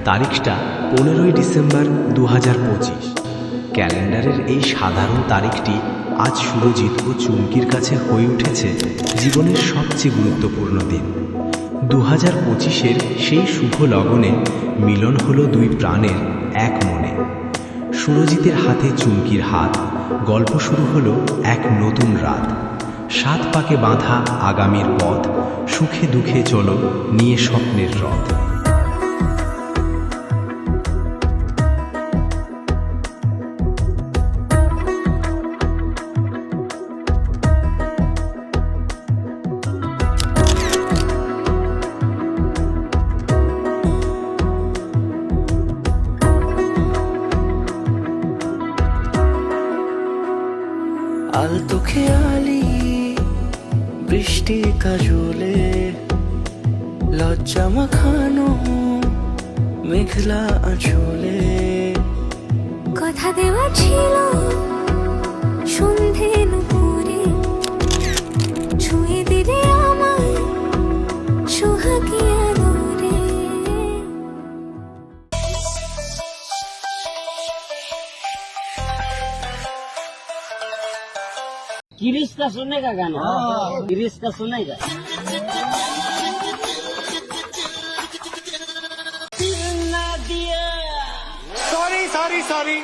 তারিখটা 15ই ডিসেম্বর 2025। ক্যালেন্ডারের এই সাধারণ তারিখটি আজ সুরজিৎ ও চুমকির কাছে হয়ে উঠেছে জীবনের সবচেয়ে গুরুত্বপূর্ণ দিন। 2025-এর সেই শুভ লগনে মিলন হলো দুই প্রাণের এক মনে। সুরজিতের হাতে চুমকির হাত, গল্প শুরু হলো এক নতুন রাত। 7 পাকে বাঁধা আগামীর পথ, সুখে দুঃখে চলো নিয়ে স্বপ্নের রথ। আলতো খেয়ালি বৃষ্টি কাজলে, লজ্জা মাখানো মেঘলা আঁচলে। কথা দেওয়া ছিল সন্ধে নুপুরে, ছুঁয়ে দিলে আমায় সোহাগী আদরে। गिरीश का सुनेगा गाना, गिरीश का सुनेगा। Sorry sorry sorry